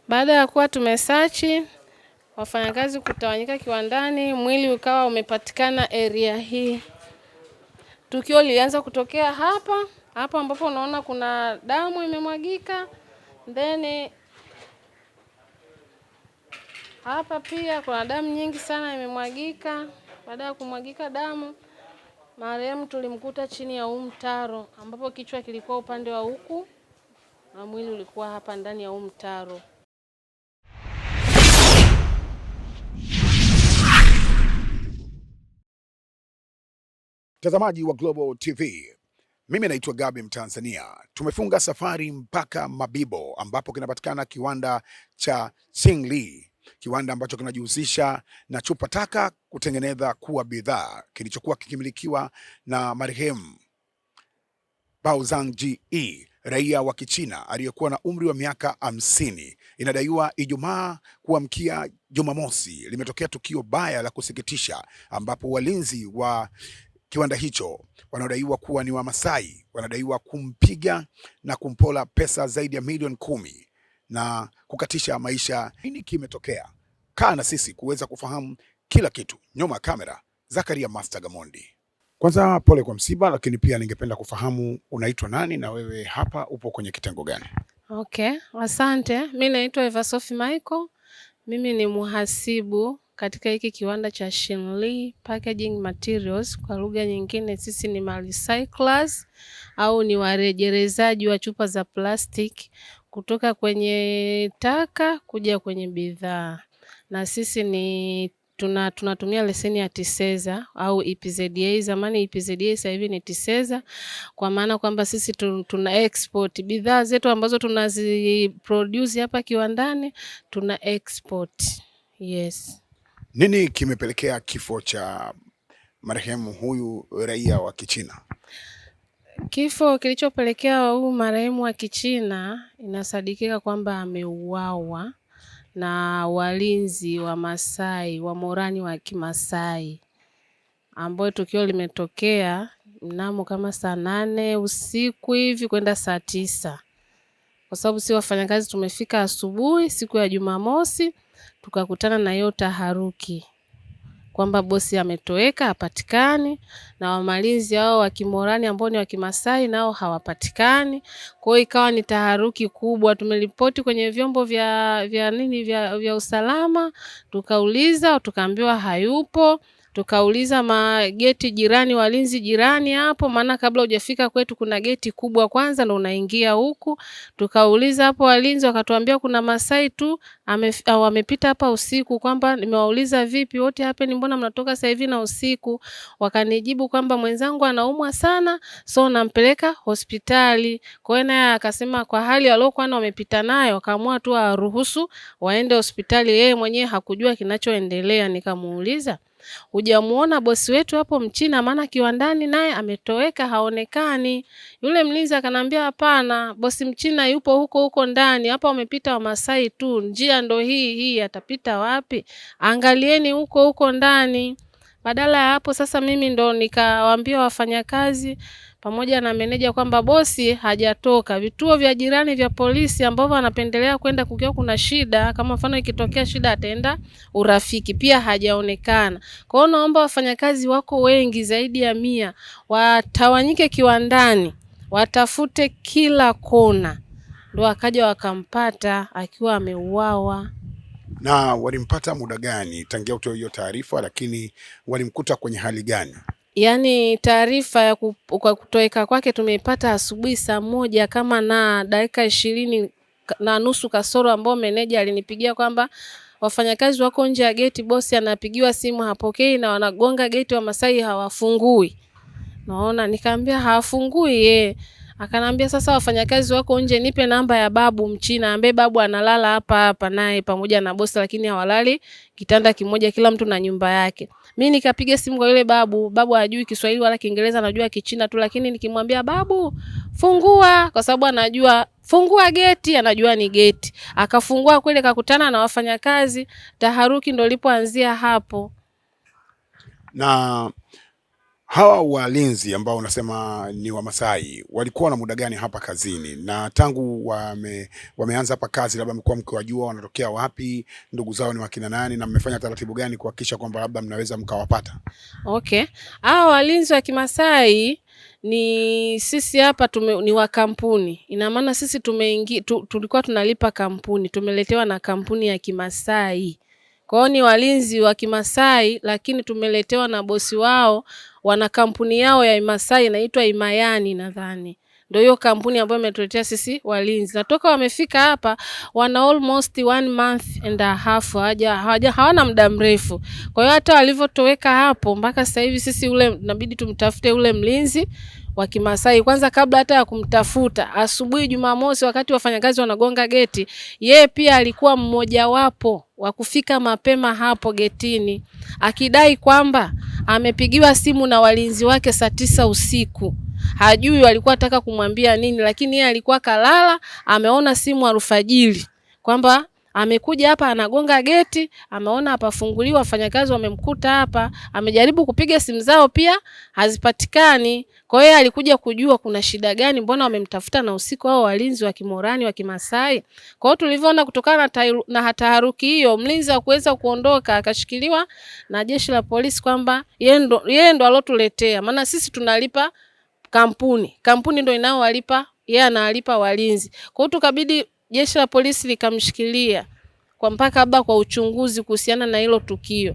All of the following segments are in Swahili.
Baada ya kuwa tumesachi wafanyakazi kutawanyika kiwandani, mwili ukawa umepatikana area hii. Tukio lilianza kutokea hapa ambapo unaona kuna damu imemwagika. Then hapa pia kuna damu nyingi sana imemwagika. Baada ya kumwagika damu, marehemu tulimkuta chini ya mtaro ambapo kichwa kilikuwa upande wa huku na mwili ulikuwa hapa ndani ya mtaro. Mtazamaji wa Global TV, mimi naitwa Gabi Mtanzania. Tumefunga safari mpaka Mabibo ambapo kinapatikana kiwanda cha Xingli, kiwanda ambacho kinajihusisha na chupa taka kutengeneza kuwa bidhaa, kilichokuwa kikimilikiwa na marehemu Baozang Ji, raia wa Kichina aliyekuwa na umri wa miaka 50. Inadaiwa Ijumaa kuamkia Jumamosi limetokea tukio baya la kusikitisha ambapo walinzi wa kiwanda hicho wanaodaiwa kuwa ni Wamasai wanadaiwa kumpiga na kumpola pesa zaidi ya milioni 10 na kukatisha maisha. Nini kimetokea? Kaa na sisi kuweza kufahamu kila kitu. Nyuma kamera, Zakaria Master Gamondi. Kwanza pole kwa msiba, lakini pia ningependa kufahamu unaitwa nani na wewe hapa upo kwenye kitengo gani? Okay, asante. Mimi naitwa Eva Sophie Michael. Mimi ni muhasibu katika hiki kiwanda cha Xingli Packaging Materials. Kwa lugha nyingine sisi ni recyclers au ni warejerezaji wa chupa za plastic kutoka kwenye taka kuja kwenye bidhaa. Na sisi ni tunatumia leseni ya TISEZA au EPZA. Zamani EPZA, sasa hivi ni TISEZA, kwa maana kwamba sisi tuna export bidhaa zetu ambazo tunaziproduce hapa kiwandani, tuna export. Yes. Nini kimepelekea kifo cha marehemu huyu raia wa Kichina? Kifo kilichopelekea huyu marehemu wa Kichina inasadikika kwamba ameuawa na walinzi wa Masai, wa Morani wa Kimasai, ambapo tukio limetokea mnamo kama saa 8 usiku hivi kwenda saa 9. Kwa sababu si wafanyakazi tumefika asubuhi siku ya Jumamosi, tukakutana na hiyo taharuki kwamba bosi ametoweka, hapatikani, na wamalinzi hao wa Kimorani ambao ni wa Kimasai nao hawapatikani. Kwa hiyo ikawa ni taharuki kubwa. Tumeripoti kwenye vyombo vya usalama, tukauliza, tukaambiwa hayupo. Tukauliza mageti jirani, walinzi jirani hapo, maana kabla hujafika kwetu kuna geti kubwa kwanza ndo unaingia huku. Tukauliza hapo walinzi, wakatuambia kuna Masai tu wamepita hapa usiku, kwamba nimewauliza vipi wote hapa ni mbona mnatoka sasa hivi na usiku? Wakanijibu kwamba mwenzangu anaumwa sana, so nampeleka hospitali. Kwa hiyo naye akasema kwa hali waliokuwa wamepita nayo akaamua tu aruhusu waende hospitali, yeye mwenyewe hakujua kinachoendelea. Nikamuuliza, hujamuona bosi wetu hapo Mchina, maana kiwandani naye ametoweka haonekani? Yule mlinzi akanambia hapana, bosi Mchina yupo huko ndani, hapa wamepita Wamasai tu, njia ndo hii, atapita wapi? Angalieni huko ndani. Badala ya hapo sasa mimi ndo nikawaambia wafanyakazi pamoja na meneja kwamba bosi hajatoka. Vituo vya jirani vya polisi ambavyo anapendelea kwenda kukiwa kuna shida, kama mfano ikitokea shida ataenda Urafiki, pia hajaonekana. Kwa hiyo naomba wafanyakazi wako wengi zaidi ya 100 watawanyike kiwandani, watafute kila kona. Ndio akaja wakampata akiwa ameuawa. Na walimpata muda gani tangia utoe hiyo taarifa, lakini walimkuta kwenye hali gani? Yaani taarifa ya kutoweka kwake tumeipata asubuhi saa 1 kama na dakika 20 na nusu kasoro, ambao meneja alinipigia kwamba wafanyakazi wako nje ya geti, bosi anapigiwa simu hapokei na wanagonga geti, Wamasai hawafungui. Naona nikamwambia hawafungui Akanambia sasa wafanyakazi wako nje, nipe namba ya babu Mchina ambaye babu analala hapa naye pamoja na bosi, lakini hawalali kitanda kimoja, kila mtu na nyumba yake. Mimi nikapiga simu kwa yule babu hajui Kiswahili wala Kiingereza, anajua Kichina tu, lakini nikimwambia babu fungua, kwa sababu anajua fungua geti, anajua ni geti. Akafungua kweli, akakutana na wafanyakazi. Taharuki ndo ilipoanzia hapo. Na Hawa walinzi ambao unasema ni Wamasai walikuwa na muda gani hapa kazini, na tangu wameanza hapa kazi labda mlikuwa mkiwajua wanatokea wapi, ndugu zao ni wakina nani, na mmefanya taratibu gani kuhakikisha kwamba labda mnaweza mkawapata? Okay. Hawa walinzi wa Kimasai ni sisi hapa ni wa kampuni. Ina maana sisi tulikuwa tunalipa kampuni, tumeletewa na kampuni ya Kimasai. Kwa hiyo ni walinzi wa Kimasai, lakini tumeletewa na bosi wao, wana kampuni yao ya Masai inaitwa Imayani nadhani. Ndio hiyo kampuni ambayo imetuletea sisi walinzi. Na toka wamefika hapa wana almost 1 month and a half, hawana muda mrefu. Kwa hiyo hata walivyotoweka hapo mpaka sasa hivi sisi inabidi tumtafute ule mlinzi wa Kimasai kwanza, kabla hata ya kumtafuta. Asubuhi Jumamosi wakati wafanyakazi wanagonga geti, yeye pia alikuwa mmoja wapo wa kufika mapema hapo getini, akidai kwamba amepigiwa simu na walinzi wake saa 9 usiku. Hajui walikuwa nataka kumwambia nini, lakini yeye alikuwa kalala, ameona simu alfajiri kwamba amekuja hapa anagonga geti, ameona hapafunguliwa, wafanyakazi wamemkuta hapa, amejaribu kupiga simu zao pia hazipatikani. Kwa hiyo alikuja kujua kuna shida gani, mbona wamemtafuta na usiku hao walinzi wa Kimorani wa Kimasai. Kwa hiyo tulivyoona kutokana na taharuki hiyo, mlinzi hakuweza kuondoka, akashikiliwa na jeshi la polisi kwamba yeye ndo alotuletea, maana sisi tunalipa kampuni ndo inaowalipa, yeye analipa walinzi. Kwa hiyo tukabidi jeshi la polisi likamshikilia kwa mpaka labda kwa uchunguzi kuhusiana na hilo tukio.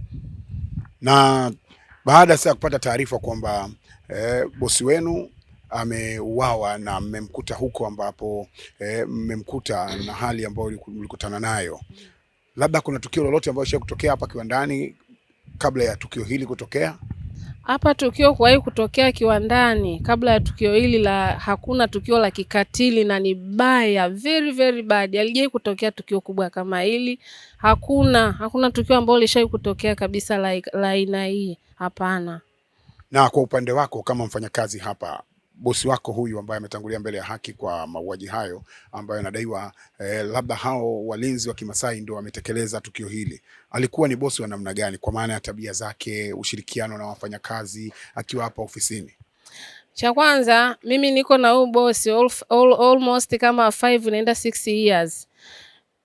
Na baada sasa kupata taarifa kwamba bosi wenu ameuawa na mmemkuta huko ambapo mmemkuta na hali ambayo mlikutana nayo, labda kuna tukio lolote ambalo lisha kutokea hapa kiwandani kabla ya tukio hili kutokea? Hapa tukio kuwahi kutokea kiwandani kabla ya tukio hili hakuna tukio la kikatili na ni baya, very very bad. Alijai kutokea tukio kubwa kama hili? Hakuna tukio ambalo lishawahi kutokea kabisa la aina hii, hapana. Na kwa upande wako kama mfanyakazi hapa, bosi wako huyu ambaye ametangulia mbele ya haki kwa mauaji hayo ambayo anadaiwa labda hao walinzi wa Kimasai ndio wametekeleza tukio hili, alikuwa ni bosi wa namna gani kwa maana ya tabia zake, ushirikiano na wafanyakazi akiwa hapa ofisini? Cha kwanza mimi niko na huyu bosi almost kama 5 naenda 6 years.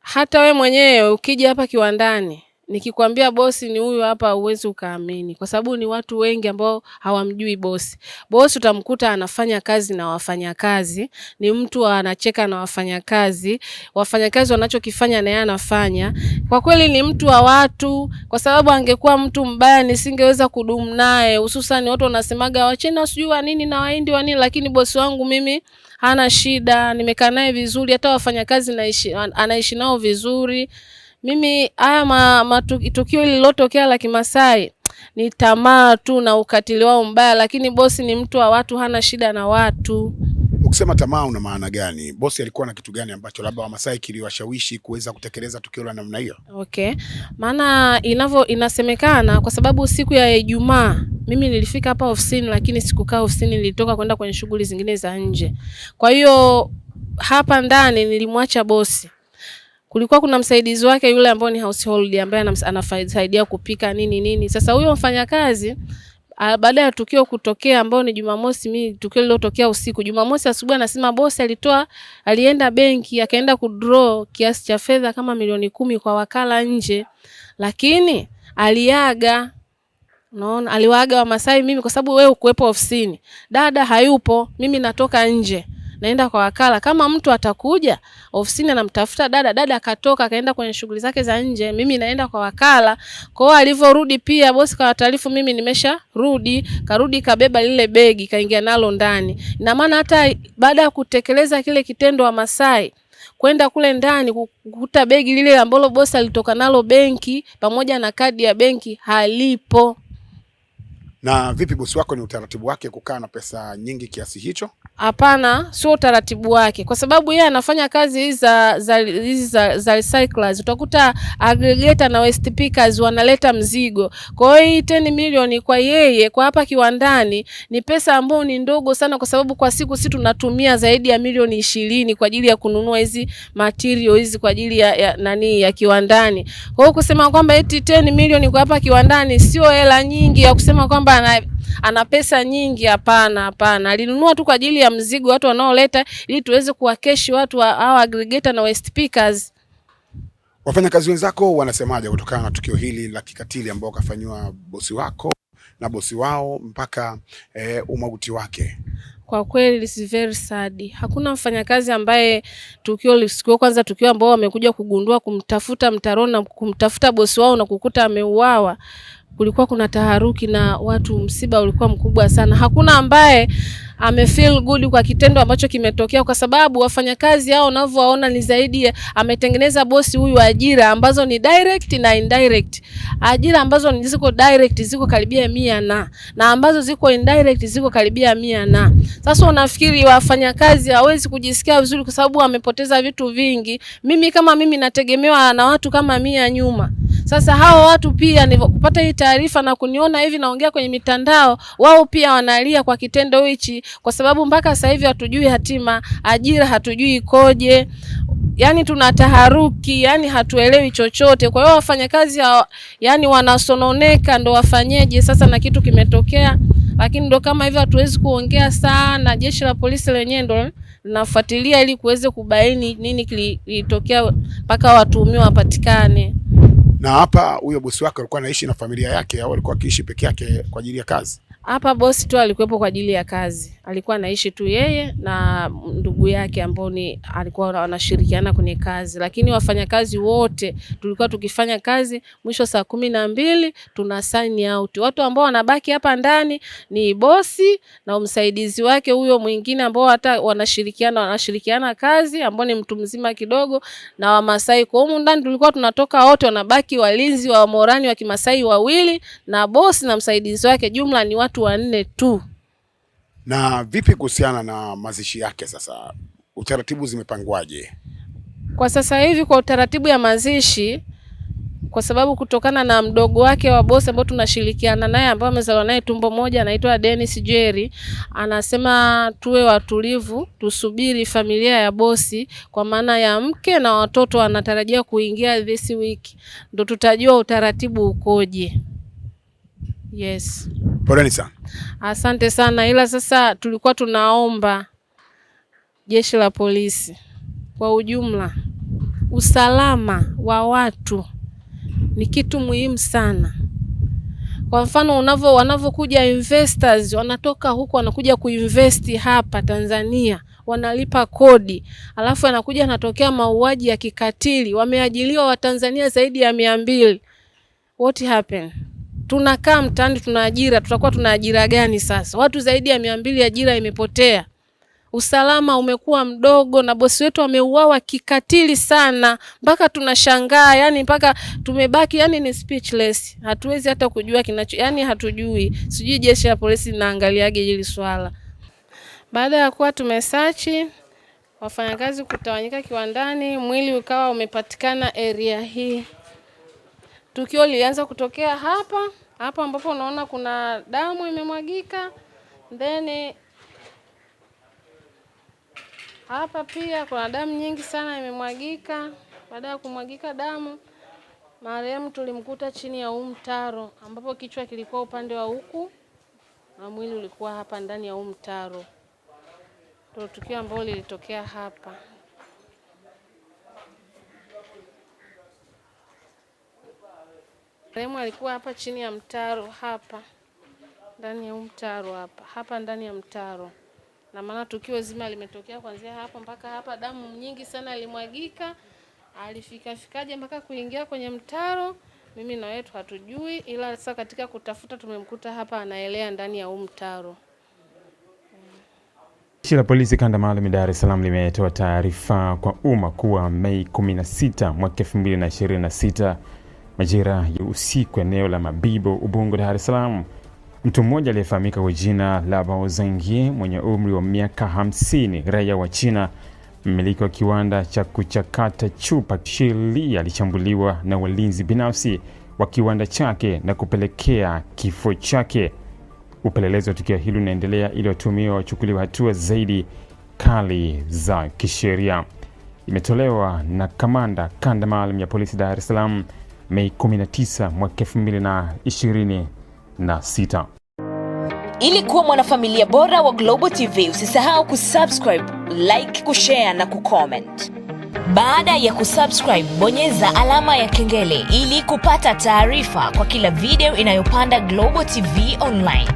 Hata we mwenyewe ukija hapa kiwandani nikikwambia bosi ni huyu hapa uwezi ukaamini, kwa sababu ni watu wengi ambao hawamjui bosi. Bosi utamkuta anafanya kazi na wafanyakazi, ni mtu anacheka na wafanyakazi wanachokifanya na yeye anafanya. Kwa kweli ni mtu wa watu, kwa sababu angekuwa mtu mbaya nisingeweza kudumu naye. Hususan watu wanasemaga Wachina sijui wa nini na Wahindi wa nini, lakini bosi wangu mimi hana shida, nimekaa naye vizuri, hata wafanyakazi anaishi nao vizuri. Mimi haya tukio lililotokea la Kimasai ni tamaa tu na ukatili wao mbaya, lakini bosi ni mtu wa watu, hana shida na watu. Ukisema tamaa una maana gani? Bosi alikuwa na kitu gani ambacho labda Wamasai kiliwashawishi kuweza kutekeleza tukio la namna hiyo? Okay. Maana inasemekana kwa sababu siku ya Ijumaa mimi nilifika hapa ofisini, lakini sikukaa ofisini, nilitoka kwenda kwenye shughuli zingine za nje. Kwa hiyo hapa ndani nilimwacha bosi. Kulikuwa kuna msaidizi wake yule ambaye ni household ambaye anasaidia kupika nini. Sasa huyo mfanyakazi baada ya tukio kutokea ambao ni Jumamosi, mimi tukio lilotokea usiku, Jumamosi asubuhi anasema bosi alienda benki akaenda kudraw kiasi cha fedha kama milioni 10 kwa wakala nje, lakini aliaga. Unaona, aliwaaga Wamasai mimi kwa sababu wewe ukuepo ofisini. Dada hayupo, mimi natoka nje, naenda kwa wakala. Kama mtu atakuja ofisini anamtafuta dada akatoka akaenda kwenye shughuli zake za nje, mimi naenda kwa wakala. Kwa hiyo alivyorudi pia bosi kwa taarifa mimi nimesharudi, karudi kabeba lile begi kaingia nalo ndani. Ina maana hata baada ya kutekeleza kile kitendo Wamasai kwenda kule ndani kukuta begi lile ambalo bosi alitoka nalo benki pamoja na kadi ya benki halipo. Na vipi bosi wako, ni utaratibu wake kukaa na pesa nyingi kiasi hicho? Hapana, sio utaratibu wake, kwa sababu yeye anafanya kazi hizi za recyclers. Utakuta aggregator na waste pickers wanaleta mzigo. Kwa hiyo hii 10 milioni kwa yeye kwa hapa kiwandani ni pesa ambayo ni ndogo sana, kwa sababu kwa siku sisi tunatumia zaidi ya milioni 20 kwa ajili ya kununua hizi material hizi kwa ajili ya kiwandani. Kwa hiyo kusema kwamba eti 10 milioni kwa hapa kiwandani sio hela nyingi ya kusema kwamba kwamba ana pesa nyingi. Hapana. Alinunua tu kwa ajili ya mzigo watu wanaoleta, ili tuweze kuwakeshi watu hao aggregator na waste pickers. Wafanyakazi wenzako wanasemaje kutokana na tukio hili la kikatili ambao kafanywa bosi wako na bosi wao mpaka umauti wake? Kwa kweli it's very sad. Hakuna mfanyakazi ambaye tukio ambao wamekuja kugundua kumtafuta mtaroni na kumtafuta bosi wao na kukuta ameuawa, kulikuwa kuna taharuki na watu, msiba ulikuwa mkubwa sana. Hakuna ambaye feel good kwa kitendo ambacho kimetokea, kwa sababu wafanyakazi hao unavyowaona ni zaidi ametengeneza bosi huyu ajira ambazo ni direct na indirect. Ajira ambazo ziko direct ziko karibia 100 na ambazo ziko indirect ziko karibia 100. Sasa unafikiri wafanyakazi hawezi kujisikia vizuri kwa sababu wamepoteza vitu vingi? Mimi nategemewa na watu kama 100 nyuma. Sasa hao watu pia kupata hii taarifa na kuniona hivi naongea kwenye mitandao, wao pia wanalia kwa kitendo hichi, kwa sababu mpaka sasa hivi hatujui hatima ajira, hatujui ikoje. Yani tunataharuki, yani hatuelewi chochote. Kwa hiyo wafanyakazi yani wanasononeka, ndo wafanyeje sasa na kitu kimetokea. Lakini ndo kama hivyo, hatuwezi kuongea sana. Jeshi la polisi lenyewe ndo linafuatilia ili kuweze kubaini nini kilitokea mpaka watuhumiwa wapatikane. Na hapa huyo bosi wake alikuwa anaishi na familia yake au alikuwa akiishi peke yake kwa ajili ya kazi? Hapa bosi tu alikuwepo kwa ajili ya kazi. Alikuwa anaishi tu yeye na ndugu yake ambao alikuwa wanashirikiana kwenye kazi. Lakini wafanyakazi wote tulikuwa tukifanya kazi, mwisho saa 12 tuna sign out. Watu ambao wanabaki hapa ndani ni bosi na msaidizi wake huyo mwingine ambao hata wanashirikiana kazi, ambao ni mtu mzima kidogo, na Wamasai. Kwa huko ndani tulikuwa tunatoka wote, wanabaki walinzi wa Morani wa Kimasai 2 na bosi na msaidizi wake, jumla ni watu 4 tu. Na vipi kuhusiana na mazishi yake sasa? Utaratibu zimepangwaje? Kwa sasa hivi kwa utaratibu ya mazishi, kwa sababu kutokana na mdogo wake wa bosi ambao tunashirikiana naye, ambao amezaliwa naye tumbo moja, anaitwa Dennis Jerry, anasema tuwe watulivu, tusubiri familia ya bosi, kwa maana ya mke na watoto wanatarajia kuingia this week, ndo tutajua utaratibu ukoje. Yes. Poleni sana. Asante sana, ila sasa tulikuwa tunaomba jeshi la polisi kwa ujumla, usalama wa watu ni kitu muhimu sana. Kwa mfano wanavyokuja investors, wanatoka huko wanakuja kuinvesti hapa Tanzania, wanalipa kodi, alafu anakuja anatokea mauaji ya kikatili, wameajiliwa Watanzania zaidi ya 200. What happened? Tunakaa mtaani tuna ajira, tutakuwa tuna ajira gani sasa? Watu zaidi ya 200, ajira imepotea. Usalama umekuwa mdogo na bosi wetu ameuawa kikatili sana, mpaka tunashangaa, yani mpaka tumebaki yani ni speechless. Hatuwezi hata kujua yani hatujui. Sijui jeshi la polisi linaangaliaje hili swala. Baada ya kuwa tumesearch, wafanyakazi kutawanyika kiwandani, mwili ukawa umepatikana area hii. Tukio lilianza kutokea hapa ambapo unaona kuna damu imemwagika, then hapa pia kuna damu nyingi sana imemwagika. Baada ya kumwagika damu, marehemu tulimkuta chini ya mtaro, ambapo kichwa kilikuwa upande wa huku na mwili ulikuwa hapa ndani ya mtaro. Ndio tukio ambalo lilitokea hapa. Marehemu alikuwa hapa chini ya mtaro, hapa ndani ya mtaro, hapa ndani ya mtaro. Na maana tukio zima limetokea kuanzia hapo mpaka hapa, damu nyingi sana ilimwagika. Alifikaje mpaka kuingia kwenye mtaro, mimi na wetu hatujui, ila sasa katika kutafuta tumemkuta hapa anaelea ndani ya mtaro. Jeshi la polisi kanda maalum Dar es Salaam limetoa taarifa kwa umma kuwa Mei 16 mwaka 2026 majira ya usiku eneo la Mabibo, Ubungo, Dar es Salaam, mtu mmoja aliyefahamika kwa jina la Bao Zhangye mwenye umri wa miaka 50, raia wa China, mmiliki wa kiwanda cha kuchakata chupa Shili, alishambuliwa na walinzi binafsi wa kiwanda chake na kupelekea kifo chake. Upelelezi wa tukio hilo unaendelea ili watuhumiwa wachukuliwe hatua zaidi kali za kisheria. Imetolewa na kamanda kanda maalum ya polisi Dar es Salaam Mei 19 mwaka 2026. Ili kuwa mwanafamilia bora wa Global TV, usisahau kusubscribe, like, kushare na kucomment. Baada ya kusubscribe, bonyeza alama ya kengele ili kupata taarifa kwa kila video inayopanda Global TV Online.